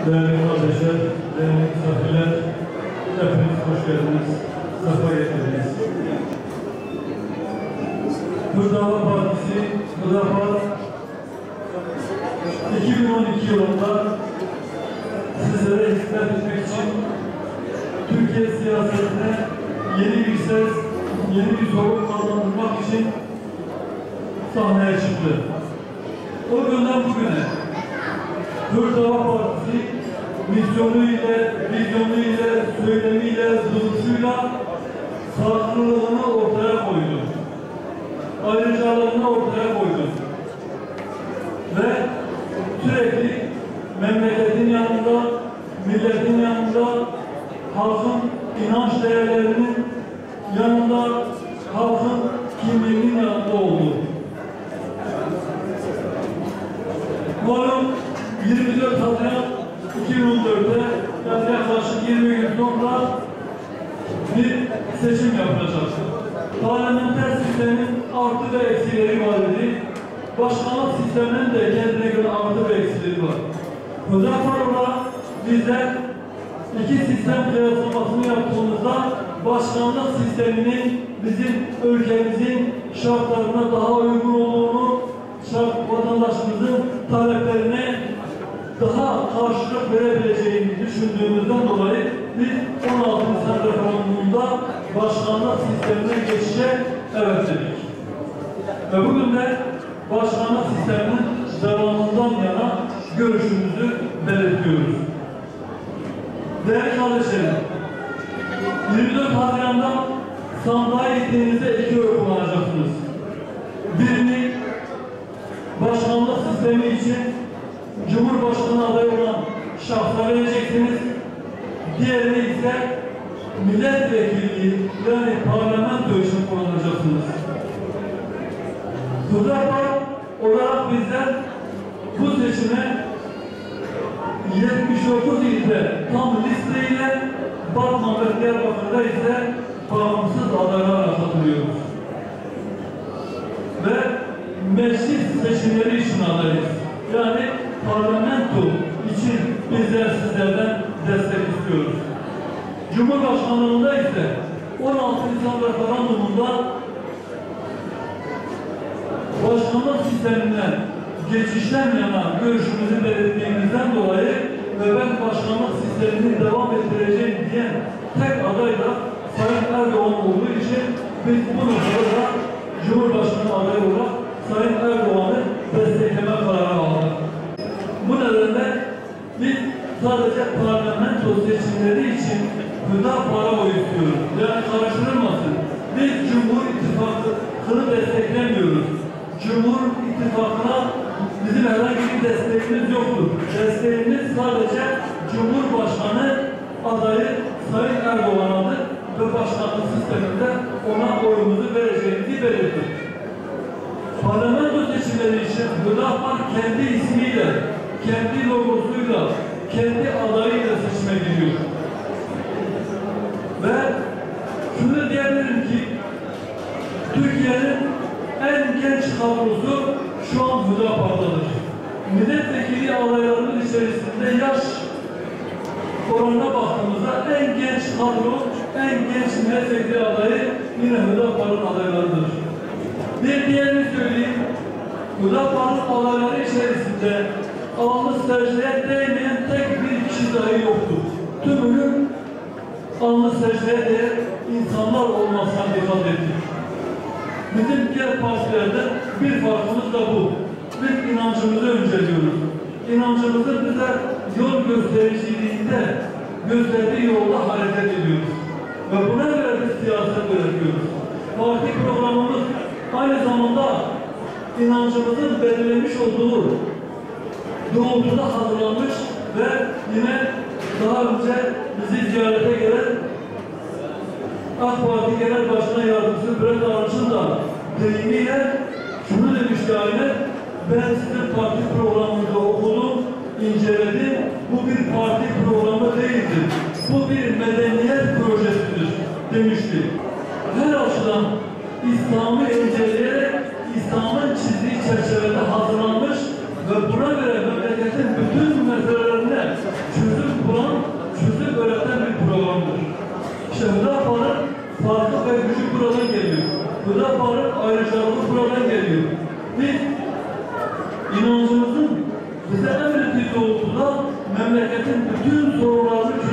değerli kardeşler, değerli misafirler, hepiniz hoş geldiniz, sefa getirdiniz. Hüdapar Partisi, Hüdapar 2012 yılında sizlere hizmet etmek için Türkiye siyasetine yeni bir ses, yeni bir soluk kazandırmak için sahneye çıktı. O günden bugüne Hüdapar Partisi misyonuyla, vizyonuyla, söylemiyle, duruşuyla farklılığını ortaya koydu. Ayrıcalığını ortaya koydu. Ve sürekli memleketin yanında, milletin yanında, halkın inanç değerlerinin yanında, halkın kimliğinin yanında oldu. Malum 24 Haziran 2014'te yani yaklaşık 20 gün sonra bir seçim yapılacak. Parlamenter sistemin artı ve eksileri var idi. Başkanlık sisteminin de kendine göre artı ve eksileri var. Hüdapar olarak bizler iki sistem kıyaslamasını yaptığımızda başkanlık sisteminin bizim ülkemizin şartlarına daha uygun olduğunu, vatandaşımızın taleplerine daha karşılık verebileceğini düşündüğümüzden dolayı biz 16 Nisan referandumunda başkanlık sistemine geçişe evet dedik. Ve bugün de başkanlık sisteminin devamından yana görüşümüzü belirtiyoruz. Değerli kardeşlerim, 24 Haziran'da sandığa gittiğinizde iki oy kullanacaksınız. Birini başkanlık sistemi için Cumhurbaşkanı adayı olan şahsa vereceksiniz. Diğerini ise milletvekilliği yani parlamento için kullanacaksınız. Hüdapar olarak bizler bu seçime 79 ilde tam listeyle Batman ve Diyarbakır'da ise bağımsız adaylarla katılıyoruz. Ve meclis seçimleri için adayız. Yani parlamento için bizler sizlerden destek istiyoruz. Cumhurbaşkanlığında ise 16 Nisan referandumunda başkanlık sisteminden geçişten yana görüşümüzü belirttiğimizden dolayı ve ben başkanlık sistemini devam ettireceğim diyen tek aday da Sayın Erdoğan olduğu için biz bu noktada Cumhurbaşkanı adayı olarak Sayın Erdoğan'ı destekleme kararı aldık. Bu nedenle biz sadece parlamento seçimleri için Hüdapar'a oy istiyoruz. Yani karıştırılmasın. Biz Cumhur İttifakı'nı desteklemiyoruz. Cumhur İttifakı'na bizim herhangi bir desteğimiz yoktur. Desteğimiz sadece Cumhurbaşkanı adayı Sayın Erdoğan'adır ve başkanlık sisteminde ona oyumuzu vereceğimizi belirttik. Parlamento seçimleri için Hüdapar kendi ismiyle, kendi logosuyla, kendi adayıyla seçime giriyor. Ve şunu diyebilirim ki Türkiye'nin en genç kadrosu şu an Hüdapar'dadır. Milletvekili adaylarının içerisinde yaş oranına baktığımızda en genç kadro, en genç milletvekili adayı yine Hüdapar'ın adaylarıdır. Bir diğerini söyleyeyim, Hüdapar'ın adayları içerisinde alnı secdeye değmeyen tek bir kişi dahi yoktur. Tümünün alnı secdeye değen insanlar olmasına dikkat ettik. Bizim diğer partilerde bir farkımız da bu. Biz inancımızı önceliyoruz. İnancımızın bize yol göstericiliğinde gösterdiği yolda hareket ediyoruz. Ve buna göre biz siyaset üretiyoruz. Parti programımız aynı zamanda inancımızın belirlemiş olduğu doğrultuda hazırlanmış ve yine daha önce bizi ziyarete gelen AK Parti Genel Başkan Yardımcısı Bülent Arınç'ın da deyimiyle şunu demişti aynen, ben sizin parti programınızı okudum, inceledim, bu bir parti programı değildir, bu bir medeniyet projesidir demişti. Her açıdan İslam'ı inceleyerek İslam'ın çizdiği çerçevede hazırlanmış ve buna göre memleketin bütün meselelerine Hüdapar'ın ayrıcalığı buradan geliyor. Biz inancımızın bize emrettiği doğrultuda memleketin bütün sorunlarını